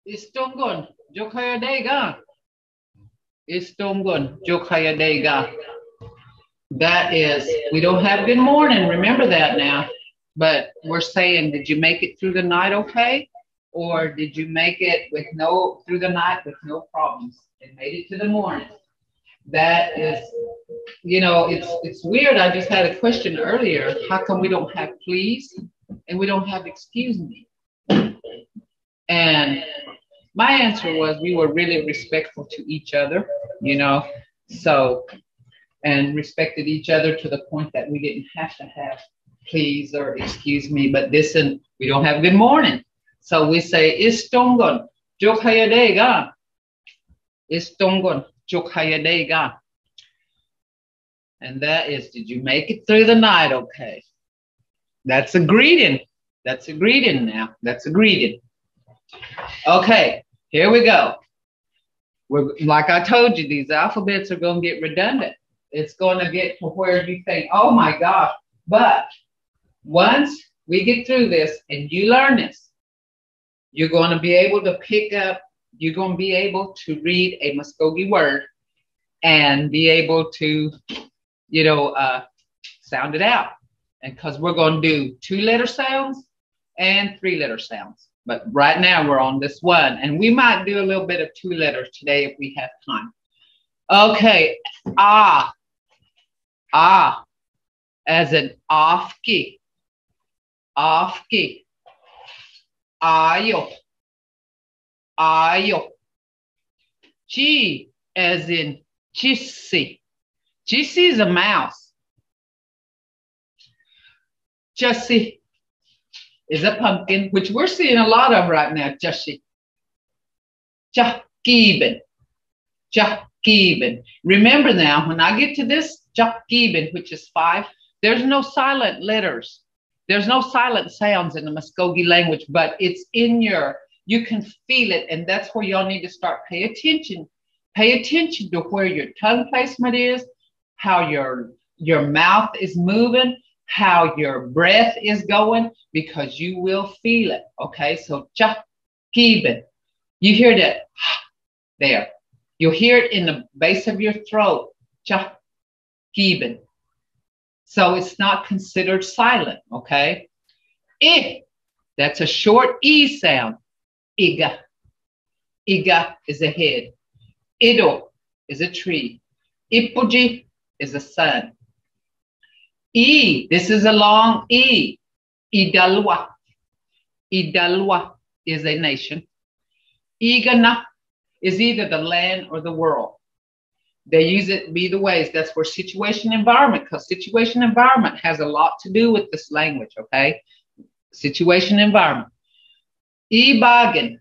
Istongon, Jokayadega. Istongon, Jokayadega. That is, we don't have good morning. Remember that now. But we're saying, did you make it through the night okay? Or did you make it with through the night with no problems and made it to the morning? That is, it's weird. I just had a question earlier. How come we don't have please and we don't have excuse me? And my answer was we were really respectful to each other, and respected each other to the point that we didn't have to have please or excuse me, but listen, we don't have good morning. So we say, Istongon, Jokayadega. Istongon, Jokayadega. And that is, did you make it through the night okay? That's a greeting. That's a greeting now. That's a greeting. Okay, here we go. Like I told you, these alphabets are going to get redundant. It's going to get to where you think, oh my gosh. But once we get through this and you learn this, you're going to be able to pick up, you're going to be able to read a Mvskoke word and be able to, sound it out. And because we're going to do 2-letter sounds and 3-letter sounds. But right now we're on this one. And we might do a little bit of 2 letters today if we have time. Okay. Ah. Ah. As in afki. Afki. Ayo. Ayo. Chi as in chissi. Chissi is a mouse. Chassi is a pumpkin, which we're seeing a lot of right now. Chassi. Chakibin. Chakibin. Remember now, when I get to this Chakibin, which is 5, there's no silent letters. There's no silent sounds in the Mvskoke language, but it's in you can feel it. And that's where y'all need to start pay attention. Pay attention to where your tongue placement is, how your mouth is moving, how your breath is going, because you will feel it. Okay, so Chakibin. You hear that there. You'll hear it in the base of your throat. Chakibin. So it's not considered silent, okay? I, that's a short E sound. Iga. Iga is a head. Ido is a tree. Ipuji is a sun. E, this is a long E. Idalwa. Idalwa is a nation. Igana is either the land or the world. They use it either ways. That's for situation environment, because situation environment has a lot to do with this language, okay? Situation environment. Ibagan.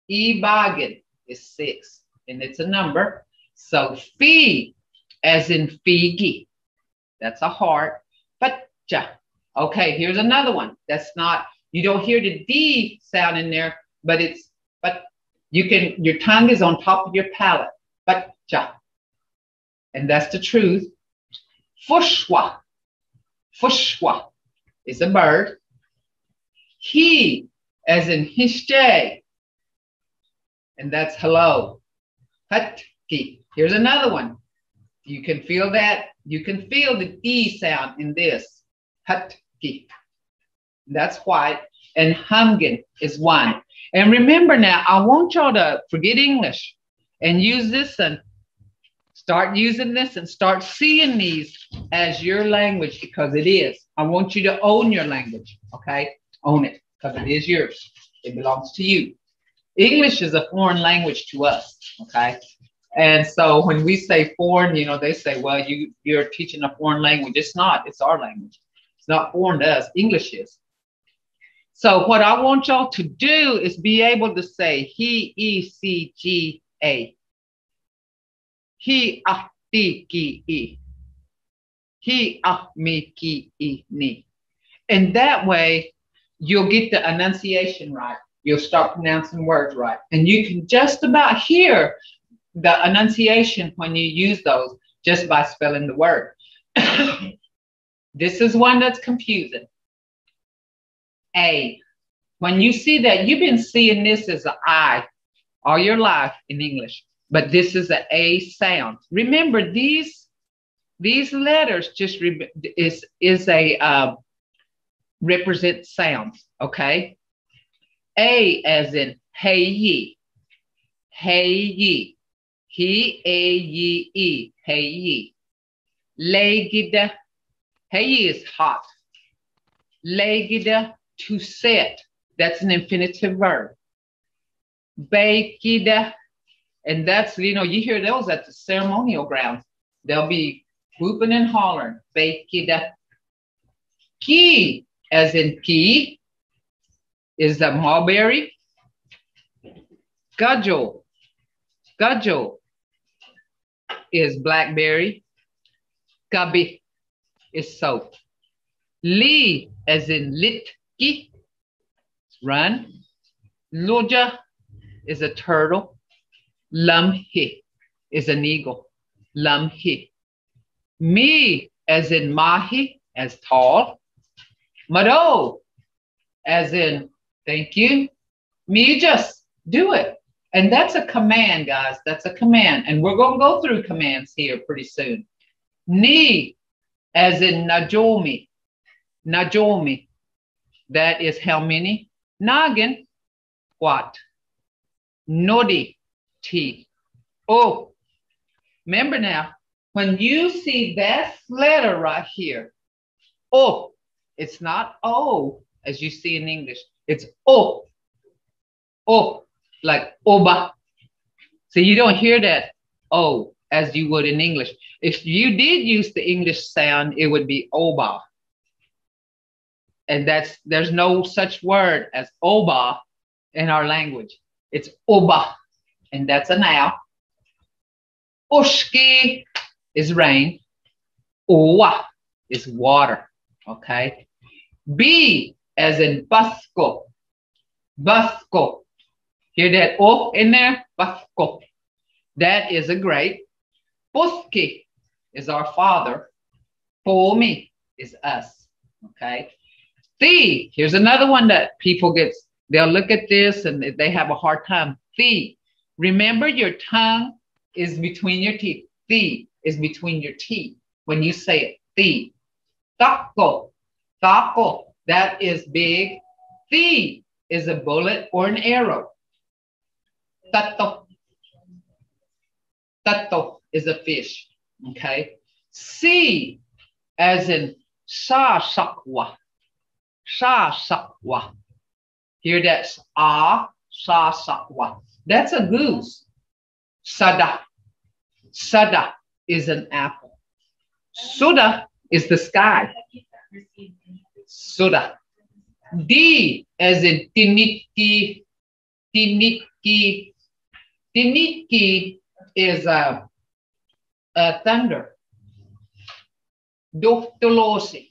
Ibagan is 6, and it's a number. So fi, as in figi. That's a heart. Pacha. Okay, here's another one. That's not, you don't hear the D sound in there, but your tongue is on top of your palate. Pacha. And that's the truth. Fushwa. Fushwa is a bird. He, as in hishte. And that's hello. Hatki. Here's another one. You can feel that. You can feel the D sound in this. Hatki. That's white. And humgin is 1. And remember now, I want y'all to forget English and use this and start using this and start seeing these as your language, because it is. I want you to own your language, okay? Own it, because it is yours. It belongs to you. English is a foreign language to us, okay? And so when we say foreign, they say, well, you're teaching a foreign language. It's not. It's our language. It's not foreign to us. English is. So what I want y'all to do is be able to say he, e, c, g, a. He, ah, ti, ki, e. He, ah, me, ki, e, ni. And that way, you'll get the enunciation right. You'll start pronouncing words right. And you can just about hear the enunciation when you use those just by spelling the word. This is one that's confusing. A. When you see that, you've been seeing this as an I all your life in English. But this is an A sound. Remember, these letters just represent sounds, okay? A as in hey ye, hey ye, he a ye e, hey ye. Legida, hey ye is hot. Legida, to set, that's an infinitive verb. Bakida, and that's, you hear those at the ceremonial grounds. They'll be whooping and hollering. Bakida. Ki, as in ki, is the mulberry. Gudgel. Gudgel is blackberry. Gabi is soap. Li, as in litki, run. Luja is a turtle. Lumhi is an eagle. Lumhi. Mi, as in mahi, as tall. Mado, as in thank you. Me, just do it. And that's a command, guys. That's a command. And we're going to go through commands here pretty soon. Ni, as in najomi. Najomi. That is how many? Nagin, what? Nodi, teeth. Oh, remember now, when you see that letter right here, oh, it's not O as you see in English. It's O. O, like oba. So you don't hear that O as you would in English. If you did use the English sound, it would be oba. And there's no such word as oba in our language. It's oba, and that's a noun. Ushki is rain. Owa is water. Okay. B as in Mvskoke. Mvskoke. Hear that O in there? Mvskoke. That is a grape. Puski is our father. Pomi is us. Okay. Thi, here's another one that people they'll look at this and they have a hard time. Thi. Remember, your tongue is between your teeth. Thi is between your teeth when you say it. Thi. Taco. Taco. That is big. Thi is a bullet or an arrow. Tato. Tato is a fish. Okay. Si, as in sha shakwa. Sha shakwa. Hear that? Ah, sha shakwa. That's a goose. Sada. Sada is an apple. Suda is the sky. Suda. D as in tiniki. Tiniki. Tiniki is a thunder. Doktolosi.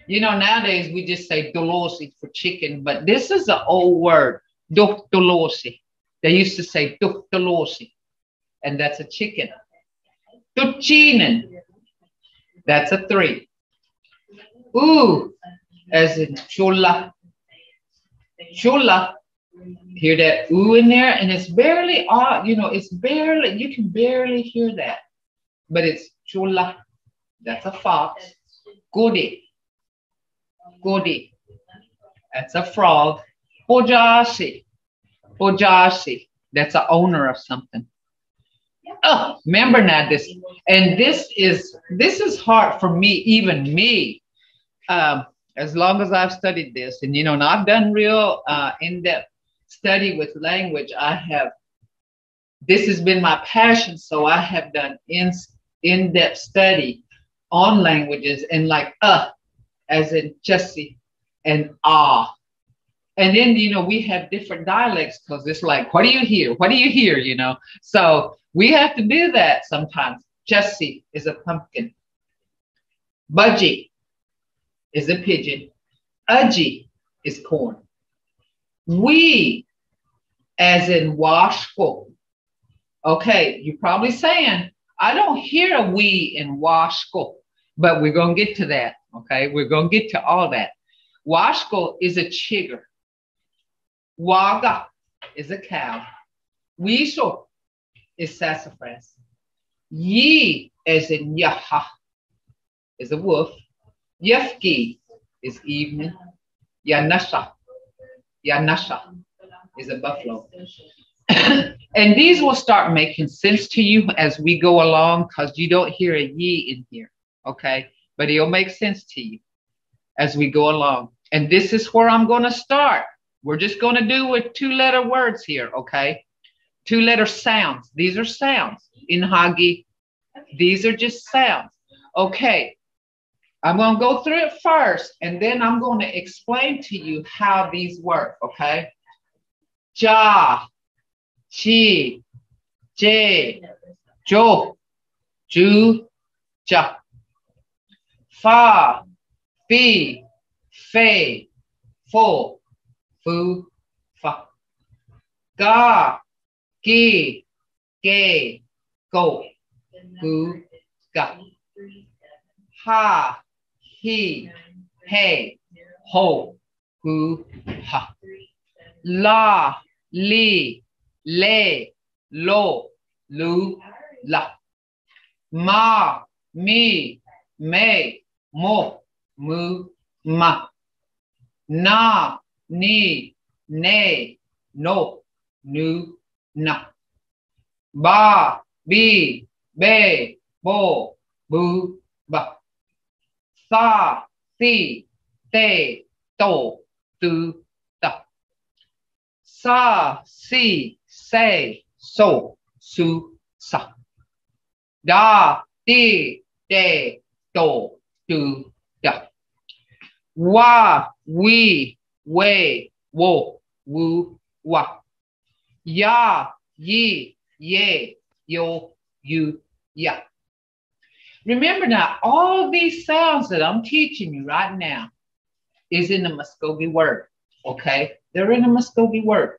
Nowadays we just say dolosi for chicken, but this is an old word. Doktolosi. They used to say doktolosi, and that's a chicken. Tuchinen. That's a 3. Ooh, as in chula. Chula. Hear that ooh in there, and it's barely it's barely, you can barely hear that, but it's chula. That's a fox. Goody. Goody. That's a frog. Pojashi. Pojashi. That's an owner of something. Oh, remember now this, and this is hard for me, even me. As long as I've studied this, and and I've done real in-depth study with language. This has been my passion, so I have done in-depth study on languages, and like as in Jesse and ah. And then, we have different dialects because it's like, what do you hear? What do you hear? So we have to do that sometimes. Jesse is a pumpkin. Budgie is a pigeon. Udgy is corn. We, as in washko. Okay, you're probably saying, I don't hear a we in washko, but we're going to get to that. Okay, we're going to get to all that. Washko is a chigger. Waga is a cow. Wiso is sassafras. Ye, as in yaha, is a wolf. Yefki is evening. Yanasha, Yanasha is a buffalo. And these will start making sense to you as we go along, because you don't hear a ye in here, okay? But it'll make sense to you as we go along. And this is where I'm going to start. We're just going to do with 2-letter words here, okay? 2-letter sounds. These are sounds. In Hagi, these are just sounds. Okay, I'm going to go through it first, and then I'm going to explain to you how these work, okay? Ja, chi, je, jo, ju, ja. Fa, fi, fe, fo, fu, fa. Ga, gi, ge, go, gu, ga. Ha, he, hey, ho, hu, ha. La, li, le, lo, lu, la. Ma, mi, me, mo, mu, ma. Na, ni, ne, no, nu, na. Ba, bi, be, bo, bu, ba. Sa, si, te, to, tu, ta. Sa, si, se, so, su, sa. Da, di, de, do, du, da. Wa, we, we, wo, wu, wa. Ya, ye, ye, yo, you, ya. Remember now, all these sounds that I'm teaching you right now is in the Mvskoke word, okay? They're in the Mvskoke word.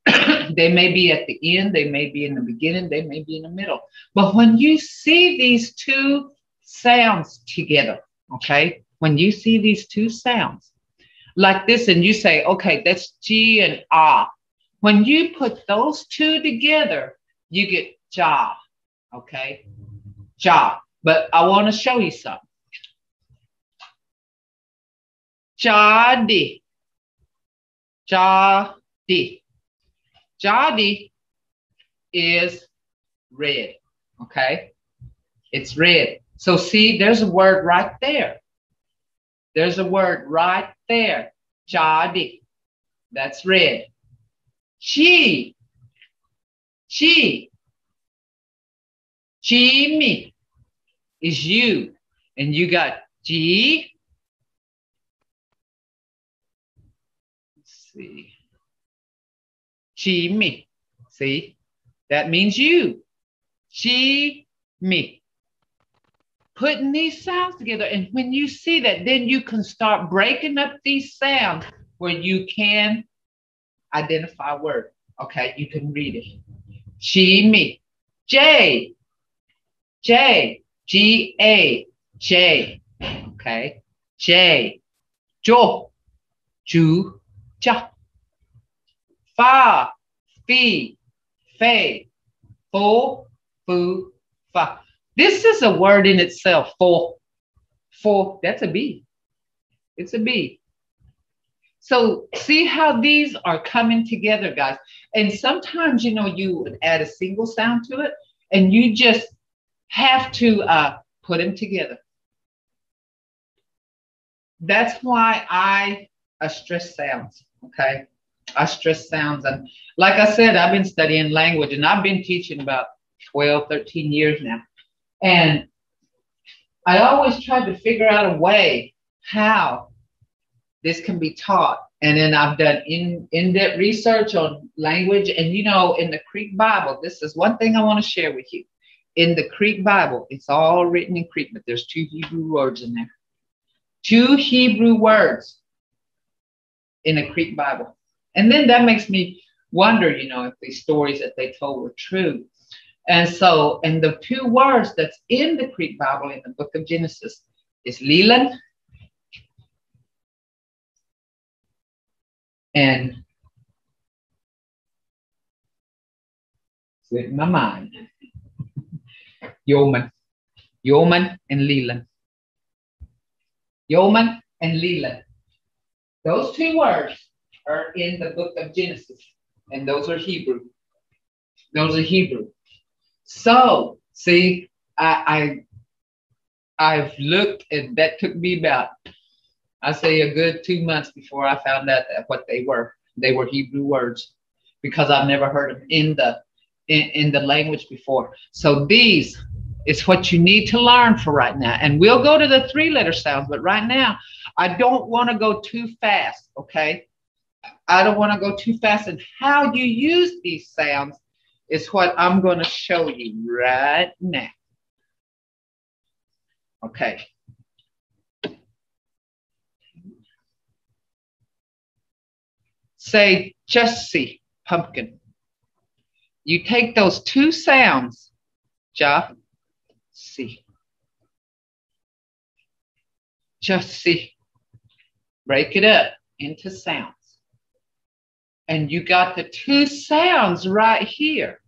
They may be at the end, they may be in the beginning, they may be in the middle. But when you see these 2 sounds together, okay? When you see these 2 sounds like this and you say, okay, that's G and ah. When you put those 2 together, you get ja, okay? Ja. But I want to show you something. Jadi. Jadi. Jadi is red, okay? It's red. So see, there's a word right there. There's a word right there. Jadi. That's red. Chi. Chi. Chi me is you. And you got G. Let's see. Chi me. See? That means you. Chi me. Putting these sounds together. And when you see that, then you can start breaking up these sounds where you can identify a word. Okay, you can read it. Chi me. J. J. G-A. J. Okay. J. Jo. Ju. Ja. Fa. Fi. Fe. Fo. Fu. Fa. This is a word in itself. For. For. That's a B. It's a B. So see how these are coming together, guys. And sometimes, you know, you would add a single sound to it, and you just have to put them together. That's why I stress sounds, okay? I stress sounds. And like I said, I've been studying language, and I've been teaching about 12, 13 years now. And I always tried to figure out a way how this can be taught. And then I've done in-depth research on language. And, you know, in the Creek Bible, this is one thing I want to share with you. In the Creek Bible, it's all written in Creek, but there's 2 Hebrew words in there. 2 Hebrew words in the Creek Bible. And then that makes me wonder, you know, if these stories that they told were true. And so, and the 2 words that's in the Creek Bible in the book of Genesis is Leland and With my mind. Yeoman. Yeoman and Leland. Yeoman and Leland. Those two words are in the book of Genesis. And those are Hebrew. Those are Hebrew. So, see, I've looked, and that took me about, I say, a good 2 months before I found out that what they were. They were Hebrew words because I've never heard them in the language before. So these is what you need to learn for right now. And we'll go to the 3-letter sounds, but right now, I don't want to go too fast, okay? I don't want to go too fast. And how you use these sounds is what I'm going to show you right now. Okay. Say, just see, pumpkin. You take those two sounds, ja, see. Just see. Break it up into sounds. And you got the two sounds right here.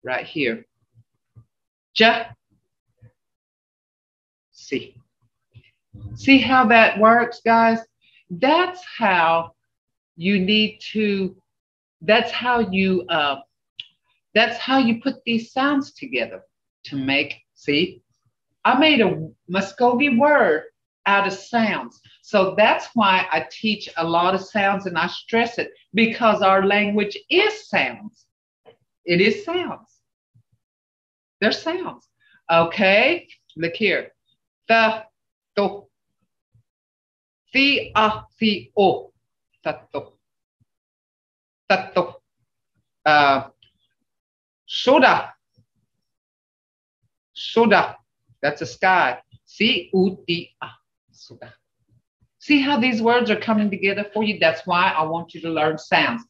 Right here. Ja, see. See how that works, guys? That's how you need to, that's how you put these sounds together to make, see? I made a Mvskoke word out of sounds. So that's why I teach a lot of sounds and I stress it because our language is sounds. It is sounds. They're sounds. Okay, look here. The, to. Si, a, si, o. Tato. Tato. Soda. Soda. That's a sky. Si, u, di, a. Soda. See how these words are coming together for you? That's why I want you to learn sounds.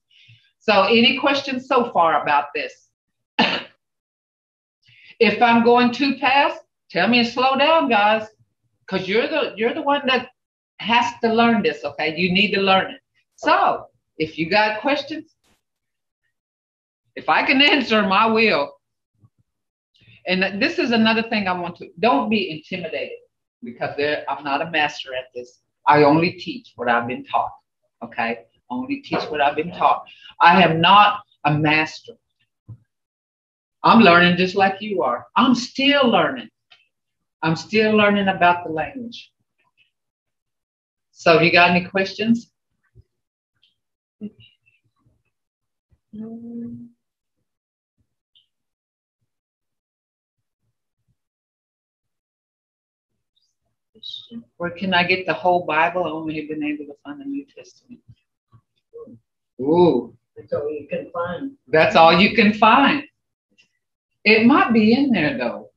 So any questions so far about this? If I'm going too fast, tell me to slow down, guys, because you're the one that has to learn this, okay? You need to learn it. So if you got questions, if I can answer them, I will. And this is another thing I want to, don't be intimidated because I'm not a master at this. I only teach what I've been taught, okay? Only teach what I've been taught. I am not a master. I'm learning just like you are. I'm still learning. I'm still learning about the language. So you got any questions? Or can I get the whole Bible? I've only been able to find the New Testament. Ooh. That's all you can find. That's all you can find. It might be in there, though.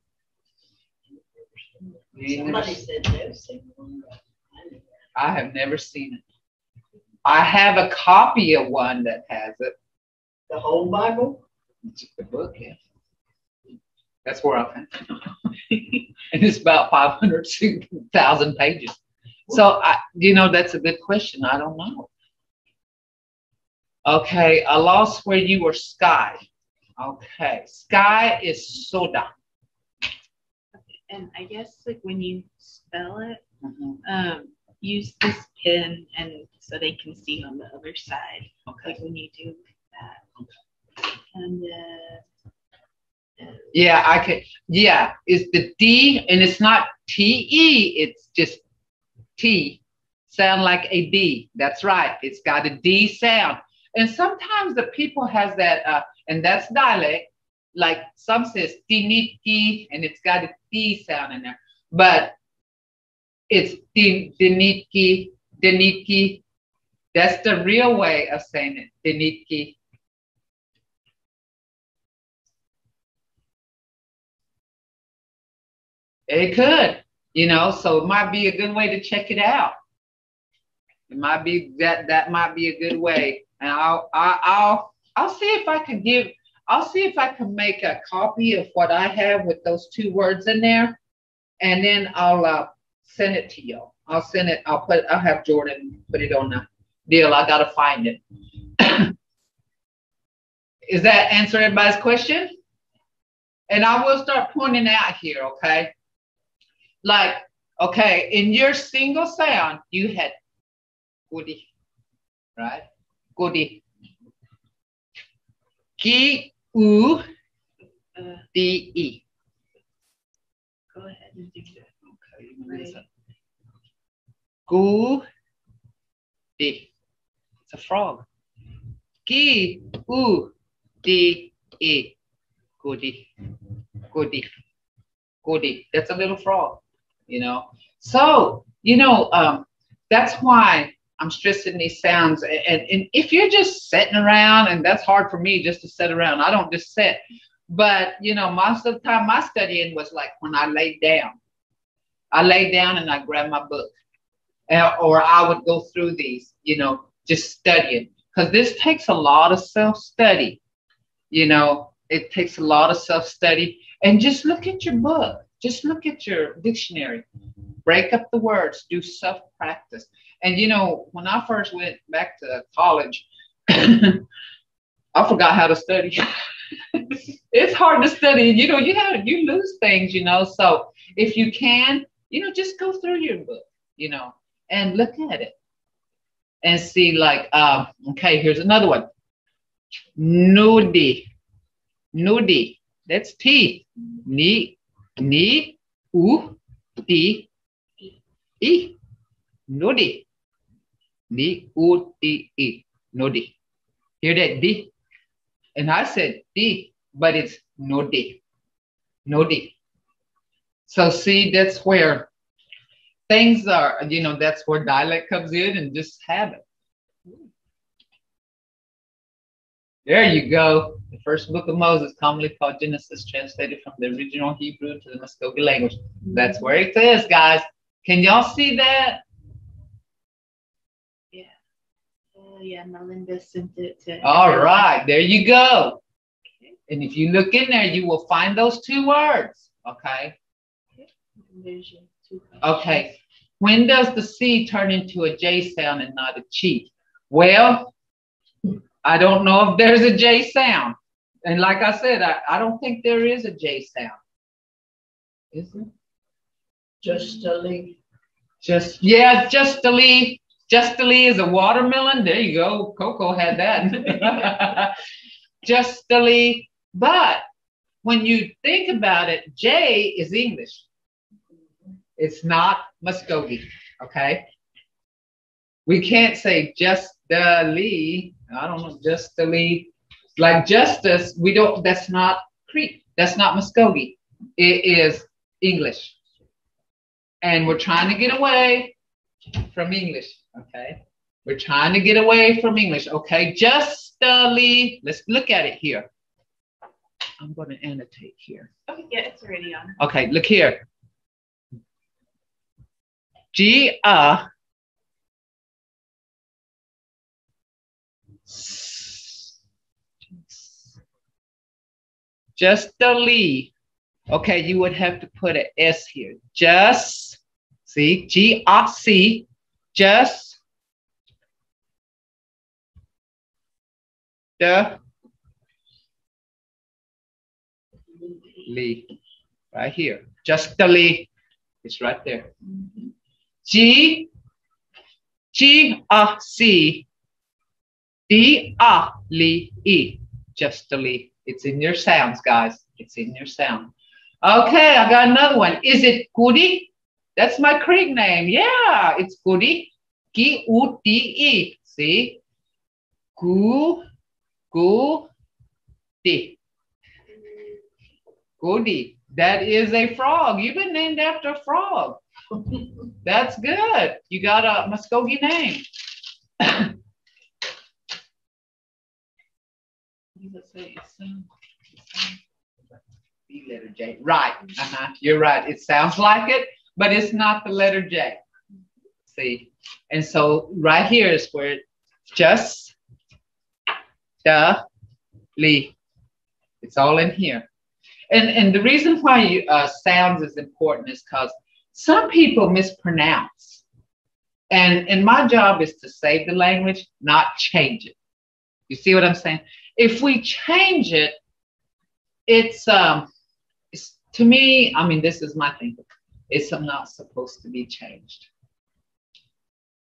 Somebody said they've seen one. I have never seen it. I have a copy of one that has it. The whole Bible? It's the book, yeah. That's where I found it. And it's about 500,000 pages. So, that's a good question. I don't know. Okay, I lost where you were sky. Okay, sky is soda. And I guess like when you spell it, use this pen and so they can see on the other side. Okay. Like when you do that. And yeah, I can. Yeah, it's the D, and it's not T-E. It's just T. Sound like a D. That's right. It's got a D sound. And sometimes the people has that, and that's dialect. Like some says tinitki, and it's got a T sound in there. But it's tinitki, tinitki. That's the real way of saying it. Tinitki. It could, so it might be a good way to check it out. It might be that might be a good way. And I'll see if I can make a copy of what I have with those two words in there, and then I'll send it to you. I'll have Jordan put it on deal. I gotta find it. Is that answer everybody's question? And I will start pointing out here, okay? Like, okay, in your single sound, you had goody, right? Goody. Ki, u, di, e. Go ahead and do that. Okay, Right. Goody. It's a frog. Ki, u, di, e. Goody. Goody. Goody. That's a little frog, you know. So, you know, that's why I'm stressing these sounds. And if you're just sitting around, and that's hard for me just to sit around, I don't just sit. But, you know, most of the time my studying was like when I laid down. I laid down and I grabbed my book. Or I would go through these, you know, just studying. Because this takes a lot of self-study, you know. It takes a lot of self-study. And just look at your book. Just look at your dictionary. Break up the words. Do self-practice. And, you know, when I first went back to college, I forgot how to study. It's hard to study. You know, you lose things, you know. So if you can, you know, just go through your book, you know, and look at it. And see, like, okay, here's another one. Nudie. Nudie. That's T. Ni, u, di, e. Nudie. Ni, u, di, e. Nudie. Hear that D? And I said D, but it's nudie. Nudie. So see, that's where things are, you know, that's where dialect comes in, and just habit. There you go. The first book of Moses, commonly called Genesis, translated from the original Hebrew to the Mvskoke language. That's where it is, guys. Can y'all see that? Yeah. Oh, yeah, Melinda sent it to. All right, there you go. Okay. And if you look in there, you will find those two words. Okay. There's your two questions. Okay. When does the C turn into a J sound and not a Chi? Well, I don't know if there's a J sound. And like I said, I don't think there is a J sound. Is there? Justly. Justly. Justly is a watermelon. There you go. Coco had that. Justly. But when you think about it, J is English. It's not Mvskoke, okay? We can't say justly. I don't know, justly. Like justice, we don't, that's not Creek. That's not Mvskoke. It is English. And we're trying to get away from English, okay? We're trying to get away from English, okay? Justly, let's look at it here. I'm going to annotate here. Okay, yeah, it's already on. Okay, look here. Justly. Okay, you would have to put an S here. Just, see, G-A-C, just the Lee. Right here. Justly. It's right there. G-A-C, D-A-L-E. Justly. It's in your sounds, guys. It's in your sound. Okay, I got another one. Is it Goody? That's my Creek name. Yeah, it's Goody. G-U-D-E. See? Goody. Goody. That is a frog. You've been named after a frog. That's good. You got a Mvskoke name. B letter J. Right. You're right. It sounds like it, but it's not the letter J. See? And so right here is where it's just the Lee. It's all in here. And the reason why sounds is important is because some people mispronounce. And my job is to save the language, not change it. You see what I'm saying? If we change it, it's to me, I mean, this is my thinking. It's not supposed to be changed.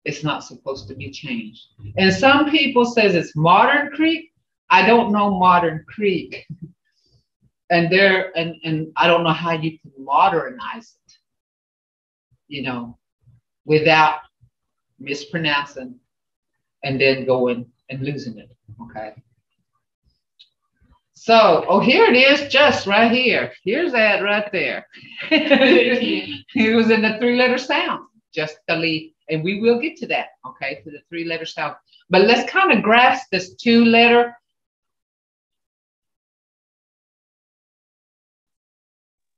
It's not supposed to be changed. And some people says it's modern Creek. I don't know modern Creek. And I don't know how you can modernize it, you know, without mispronouncing and then going and losing it. Okay. So, oh, here it is, just right here. Here's that right there. It was in the 3-letter sound, justly, and we will get to that, okay, to the 3-letter sound. But let's kind of grasp this 2-letter.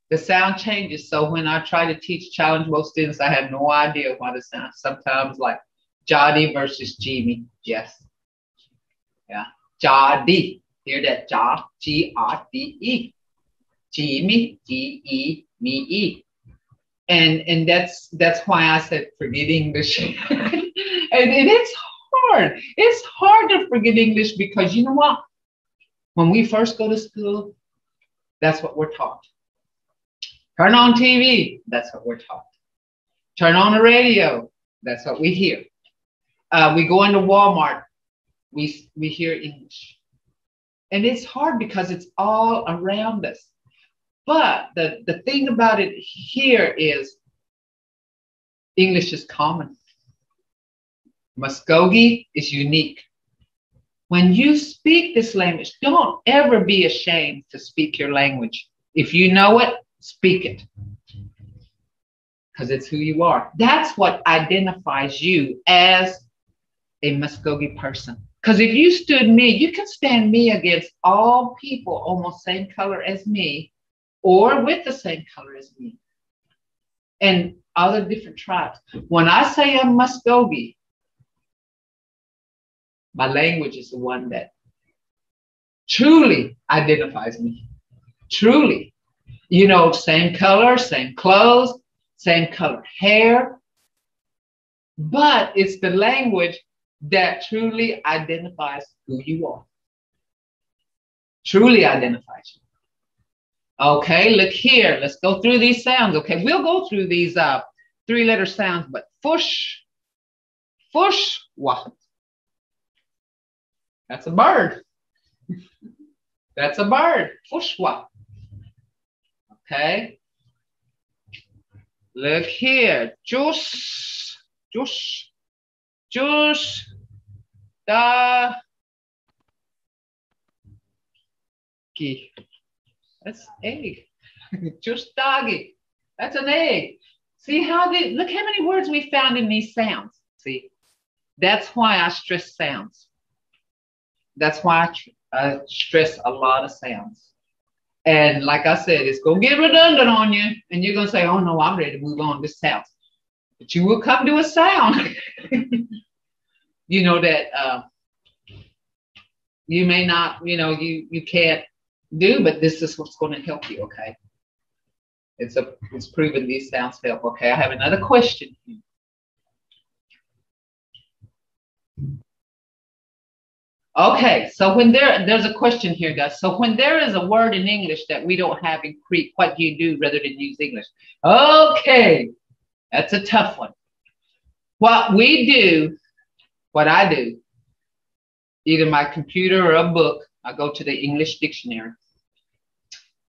The sound changes. So when I try to challenge most students, I have no idea what it sounds. Sometimes like Jody versus Jimmy. Yes. Yeah. Jody. Hear that? G-R-D-E. Jimmy, G-E-M-E. And that's why I said forget English. and it's hard. It's hard to forget English because you know what? When we first go to school, that's what we're taught. Turn on TV, that's what we're taught. Turn on the radio, that's what we hear. We go into Walmart, we hear English. And it's hard because it's all around us. But the thing about it here is English is common. Mvskoke is unique. When you speak this language, don't ever be ashamed to speak your language. If you know it, speak it. Because it's who you are. That's what identifies you as a Mvskoke person. Because if you stood me, you can stand me against all people almost same color as me or with the same color as me and other different tribes. When I say I'm Mvskoke, my language is the one that truly identifies me. Truly. You know, same color, same clothes, same color hair. But it's the language that truly identifies who you are. Truly identifies you. Okay, look here. Let's go through these sounds. Okay, we'll go through these 3-letter sounds, but fush, what? That's a bird. That's a bird. Fushwa. Okay. Look here. Juice. Da. That's egg. Just doggy. That's an egg. See how look how many words we found in these sounds. See, that's why I stress sounds. That's why I stress a lot of sounds. And like I said, it's going to get redundant on you. And you're going to say, oh, no, I'm ready to move on. This sounds. But you will come to a sound, you know, that you may not, you know, you can't do, but this is what's going to help you, okay? It's proven these sounds help. Okay, I have another question. Okay, so when there's a question here, guys. So when there is a word in English that we don't have in Creek, what do you do rather than use English? Okay, that's a tough one. What I do, either my computer or a book, I go to the English dictionary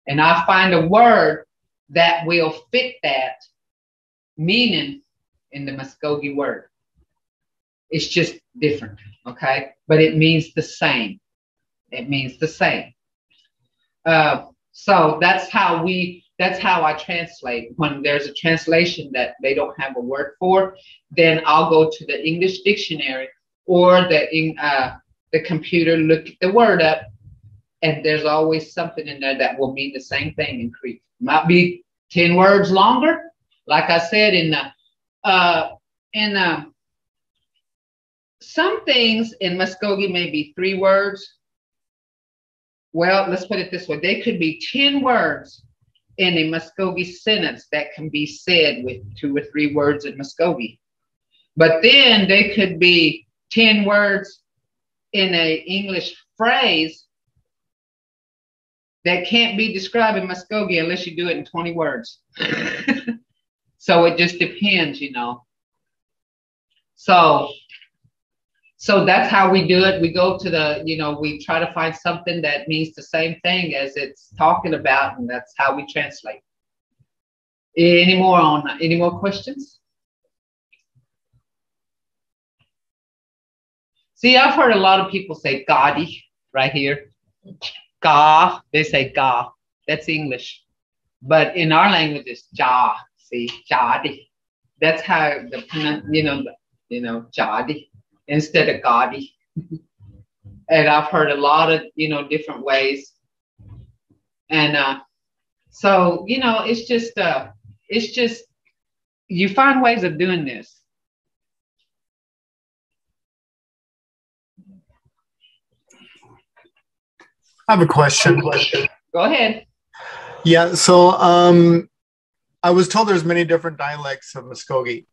and I find a word that will fit that meaning in the Mvskoke word. It's just different, okay? But it means the same. It means the same. So that's how I translate. When there's a translation that they don't have a word for, then I'll go to the English dictionary or the computer, look the word up, and there's always something in there that will mean the same thing in Creek. Might be 10 words longer. Like I said, some things in Mvskoke may be 3 words. Well, let's put it this way. They could be 10 words in a Mvskoke sentence that can be said with 2 or 3 words in Mvskoke. But then they could be 10 words in an English phrase that can't be described in Mvskoke unless you do it in 20 words. So it just depends, you know. So that's how we do it. We go to the, you know, we try to find something that means the same thing as it's talking about, and that's how we translate. Any more questions? See, I've heard a lot of people say Gaudi right here. Ga, they say Ga. That's English. But in our language, it's Ja. See, Jadi. That's how the, you know, Jadi instead of Gaudi. And I've heard a lot of, you know, different ways. And so, you know, it's just, you find ways of doing this. I have a question. Go ahead. Yeah, so I was told there's many different dialects of Mvskoke.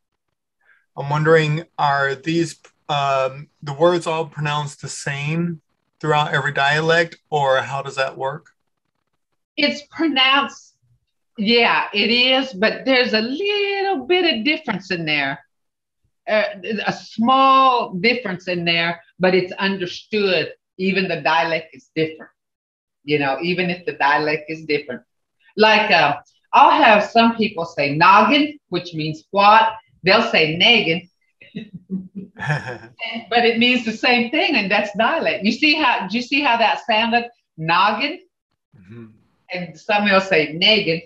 I'm wondering, are these the words all pronounced the same throughout every dialect, or how does that work? It's pronounced, yeah, it is, but there's a little bit of difference in there. A small difference in there, but it's understood. Even the dialect is different. You know, even if the dialect is different. Like, I'll have some people say noggin, which means what? They'll say naggin. But it means the same thing, and that's dialect. Do you see how that sounded? Noggin? Mm-hmm. And some will say naggin.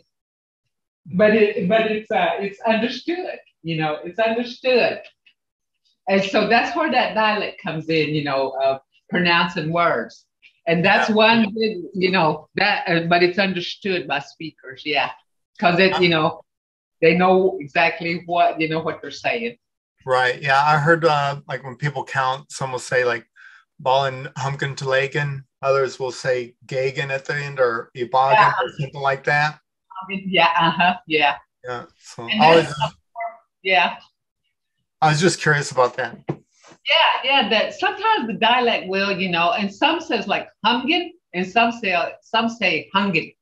But it's understood, you know, it's understood. And so that's where that dialect comes in, you know, of pronouncing words. And that's one, you know, that, but it's understood by speakers, yeah. Because it, you know, they know exactly what, you know, what they're saying. Right, yeah, I heard like when people count, some will say like ballin humpkin to lakin, others will say gagan at the end or ibagan or something like that. Yeah, yeah. Yeah, so yeah. I was just curious about that. Yeah, that sometimes the dialect will, you know, and some says like hungin, and some say hungin.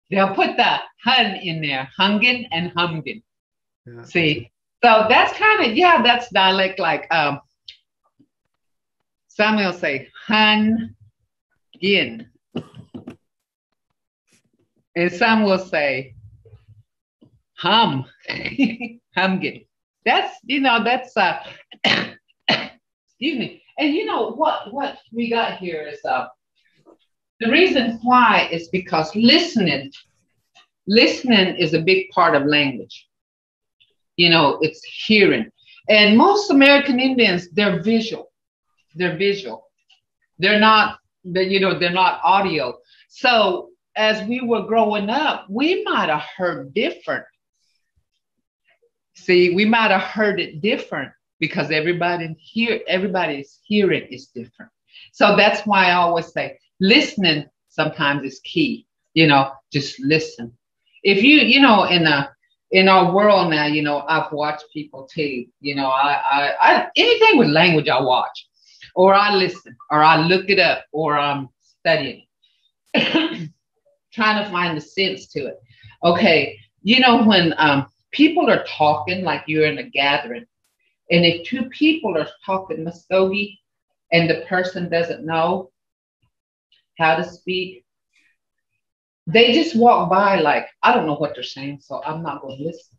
They'll put the hun in there, hungin and humgin. Yeah. See, so that's kind of, yeah, that's dialect. Like some will say hun gin, and some will say hum humgin. That's, you know, that's excuse me. And you know what we got here is the reason why is because listening is a big part of language. You know, it's hearing. And most American Indians, they're visual. They're visual. They're not audio. So as we were growing up, we might have heard different. See, we might have heard it different because everybody's hearing is different. So that's why I always say listening sometimes is key. You know, just listen. If you know, in our world now, you know, I've watched people too. You know, I anything with language I watch, or I listen, or I look it up, or I'm studying, trying to find the sense to it. Okay, you know, when people are talking, like you're in a gathering, and if two people are talking Mvskoke and the person doesn't know how to speak, they just walk by like, I don't know what they're saying, so I'm not going to listen.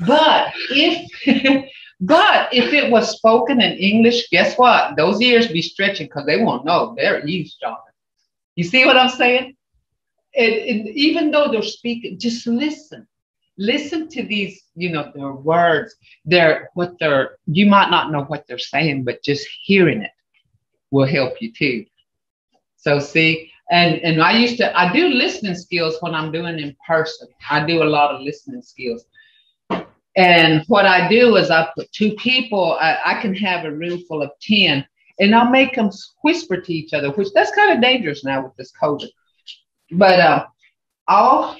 But if it was spoken in English, guess what? Those ears be stretching because they won't know. They're eavesdropping. You see what I'm saying? And even though they're speaking, just listen. Listen to these, you know, their words, you might not know what they're saying, but just hearing it will help you too. So see, and I do listening skills when I'm doing in person. I do a lot of listening skills. And what I do is I put two people, I can have a room full of 10, and I'll make them whisper to each other, which that's kind of dangerous now with this COVID. But I'll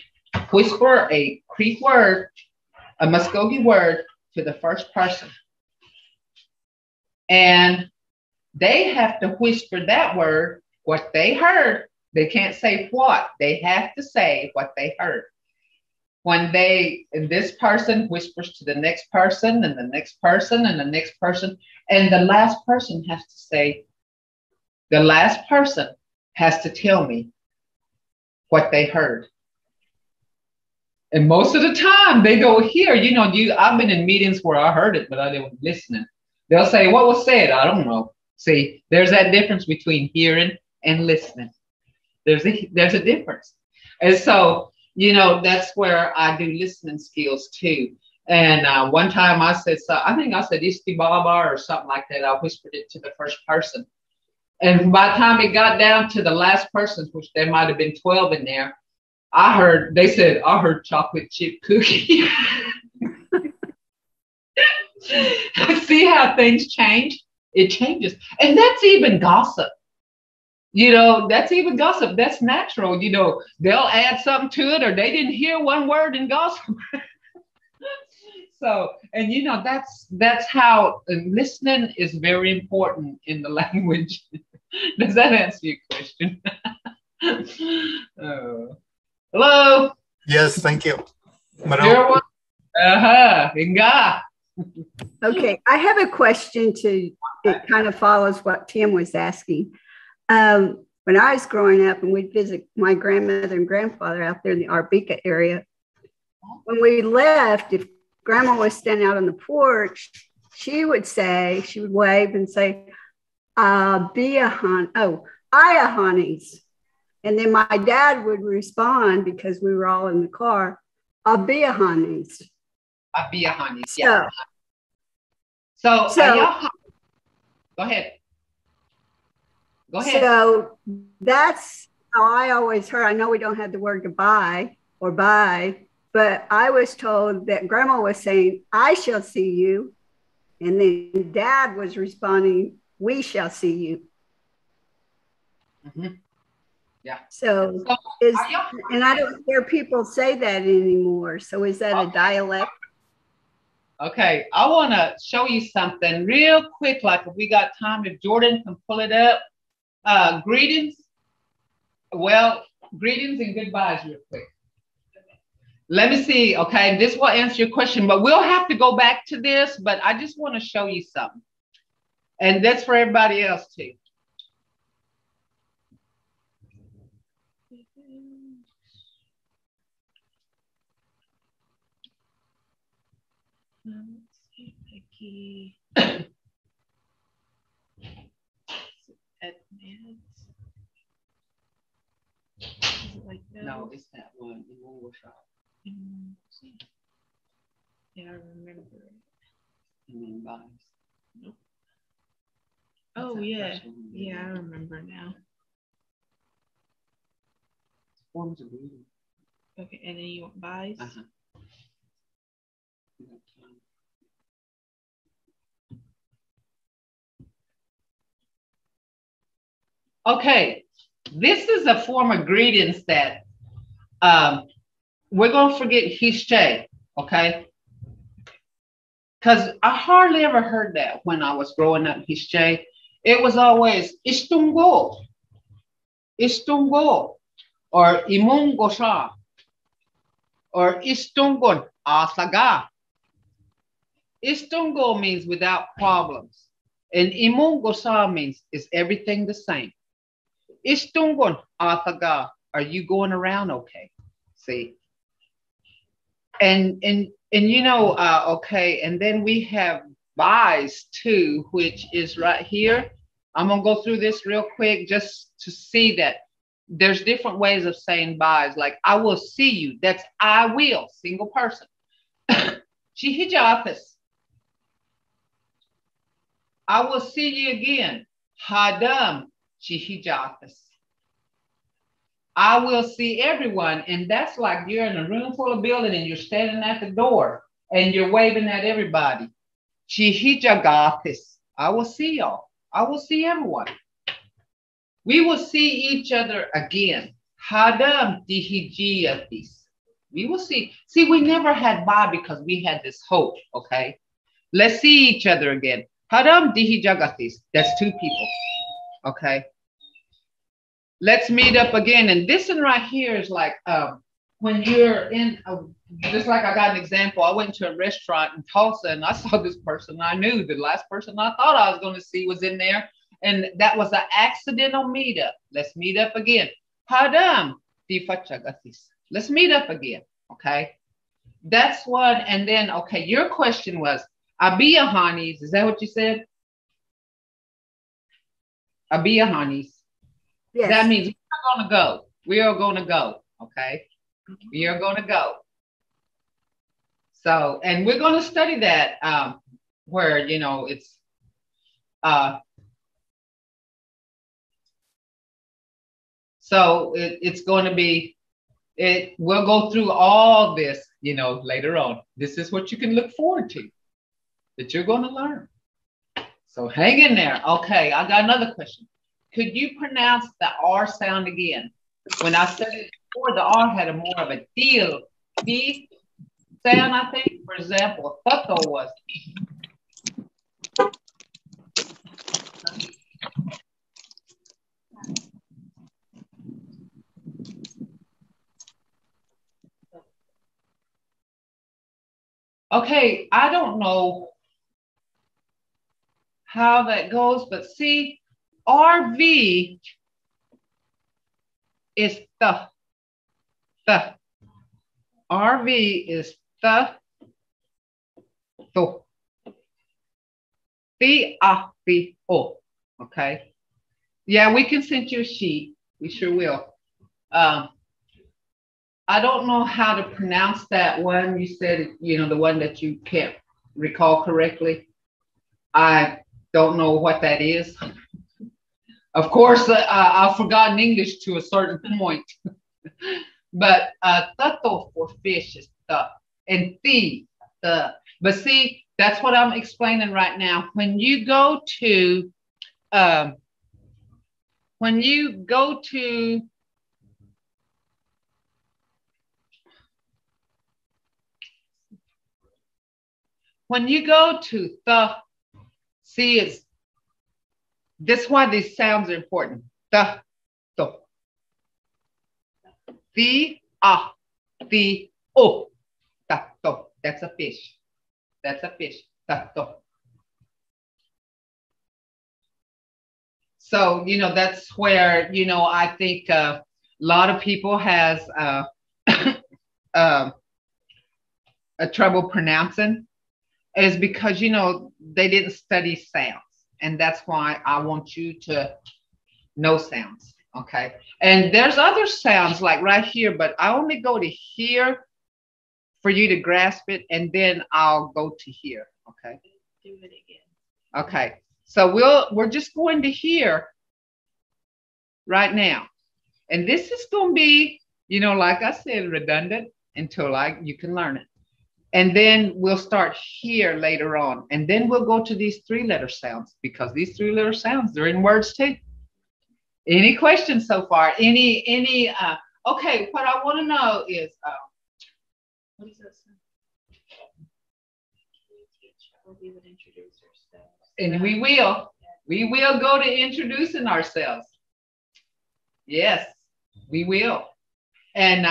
whisper a Creek word, a Mvskoke word to the first person. And they have to whisper that word, what they heard. They can't say what. They have to say what they heard. And this person whispers to the next person and the next person and the next person. And the last person has to say, the last person has to tell me what they heard. And most of the time they go here, I've been in meetings where I heard it, but I didn't listen. They'll say, what was said? I don't know. See, there's that difference between hearing and listening. There's a difference. And so, that's where I do listening skills too. And one time I said, I think I said Isti Baba or something like that. I whispered it to the first person. And by the time it got down to the last person, which there might have been 12 in there, I heard chocolate chip cookie. See how things change? It changes. And that's even gossip. That's even gossip. That's natural. They'll add something to it, or they didn't hear one word in gossip. So, and that's how listening is very important in the language. Does that answer your question? Hello? Yes, thank you. Okay, I have a question it kind of follows what Tim was asking. When I was growing up and we'd visit my grandmother and grandfather out there in the Arbica area, when we left, if Grandma was standing out on the porch, she would wave and say, Aya honeys. And then my dad would respond, because we were all in the car, Abia honeys. Abia honeys, yeah. So go ahead. Go ahead. So that's how I always heard. I know we don't have the word goodbye or bye, but I was told that Grandma was saying, I shall see you. And then Dad was responding, we shall see you. Mm-hmm. Yeah. So and I don't hear people say that anymore. So is that a dialect? Okay, I want to show you something real quick, like if we got time, if Jordan can pull it up. Greetings. Well, greetings and goodbyes real quick. Let me see. Okay, this will answer your question, but we'll have to go back to this, but I just want to show you something. And that's for everybody else too. Like no, it's that one in yeah, I remember it. Nope. Oh yeah, yeah, I remember now. Forms of reading. Okay, and then you want buys. Okay, this is a form of greetings that we're going to forget Hishche, okay? Because I hardly ever heard that when I was growing up, Hishche. It was always Istungo, or Imungosha, or Istungon Asaga. Istungo means without problems, and Imungosha means is everything the same. Istungon Asaga, are you going around okay? See? And okay, and then we have buys too, which is right here. I'm gonna go through this real quick just to see that there's different ways of saying buys. Like I will see you. That's I will, single person. Chihijathis. I will see you again. Hadam chihijathis. I will see everyone. And that's like you're in a room full of building and you're standing at the door and you're waving at everybody. Chihijagathis. I will see y'all. I will see everyone. We will see each other again. Hadam dihijiathis. We will see. See, we never had bye because we had this hope, okay? Let's see each other again. Padam dihi jagatis. That's two people. Okay. Let's meet up again. And this one right here is like when you're in, just like I got an example. I went to a restaurant in Tulsa and I saw this person I knew. The last person I thought I was going to see was in there. And that was an accidental meetup. Let's meet up again. Padam dihi jagatis. Let's meet up again. Okay. That's what. And then, okay, your question was, Abiya Hanis. Is that what you said? Abiya Hanis. Yes. That means we are going to go. We are going to go. Okay. We are going to go. So, and we're going to study that where, you know, it's, so it's going to be, we'll go through all this, you know, later on. This is what you can look forward to, that you're going to learn. So hang in there. Okay, I got another question. Could you pronounce the R sound again? When I said it before, the R had a more of a D sound, I think. For example, Thuto was. Okay, I don't know how that goes, but see, RV is the. RV is the. O. Okay. Yeah, we can send you a sheet. We sure will. I don't know how to pronounce that one. You said, you know, the one that you can't recall correctly. I don't know what that is. Of course, I've forgotten English to a certain point. But tato for fish is the, and the. But see, that's what I'm explaining right now. When you go to the, see, it's that's why these sounds are important. The, the, the, o, tato. That's a fish. That's a fish. Tato. So, you know, that's where, you know, I think a lot of people has a trouble pronouncing is because, you know, they didn't study sounds. And that's why I want you to know sounds. Okay. And there's other sounds like right here, but I only go to here for you to grasp it. And then I'll go to here. Okay. Do it again. Okay. So we're just going to here right now. And this is going to be, you know, like I said, redundant until you can learn it. And then we'll start here later on. And then we'll go to these 3-letter sounds because these 3-letter sounds, they're in words too. Any questions so far? Okay, what I want to know is, what is this? We would introduce ourselves. And we will go to introducing ourselves. Yes, we will. And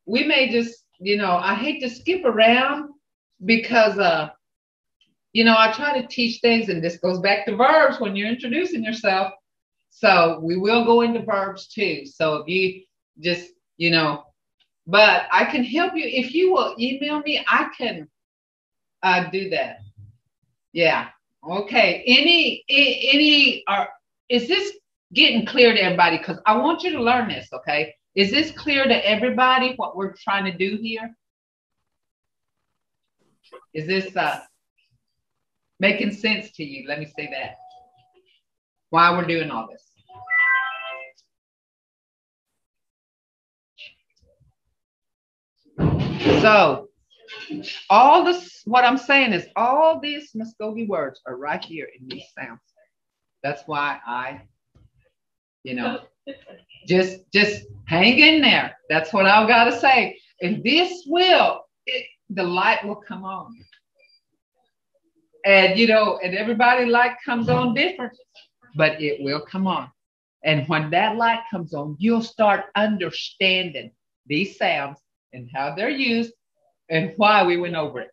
we may just, you know, I hate to skip around because, you know, I try to teach things and this goes back to verbs when you're introducing yourself. So we will go into verbs too. So if you just, you know, but I can help you. If you will email me, I can do that. Yeah. Okay. Is this getting clear to everybody? Because I want you to learn this. Okay. Is this clear to everybody what we're trying to do here? Is this making sense to you? Let me say that. Why we're doing all this. So all this, what I'm saying is all these Mvskoke words are right here in these sounds. That's why I, you know, just hang in there. That's what I've got to say. And this the light will come on. And, you know, and everybody light comes on different, but it will come on. And when that light comes on, you'll start understanding these sounds and how they're used and why we went over it.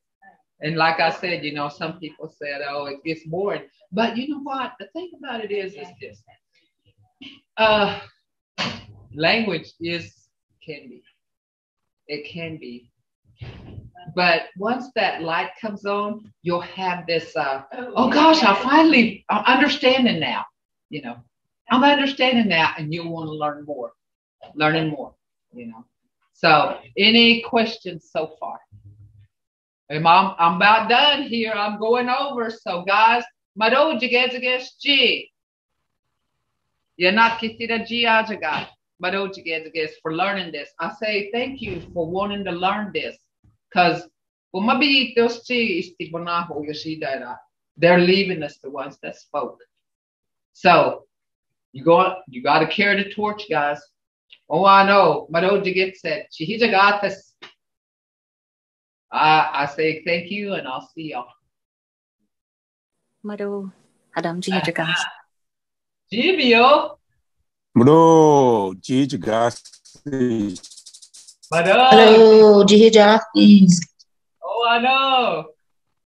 And like I said, you know, some people said, oh, it gets boring. But you know what? The thing about it is this. Language can be. It can be. But once that light comes on, you'll have this, oh gosh, I'm understanding now. You know, I'm understanding now, and you'll want to learn more, learning more, you know. So any questions so far? I'm about done here. I'm going over. So guys, Mado Jigeziges G. You're not Kitira G Ajagat. Mado Jigeziges for learning this. I say thank you for wanting to learn this. Because they're leaving us the ones that spoke. So you got to carry the torch, guys. Oh, I know. Mado Jigit said, Chihijagatas. I say thank you and I'll see y'all. Mado Adam Jijagas. Jibio. Bro, Jijagas. Mado. Hello, Jijagas. Oh, I know.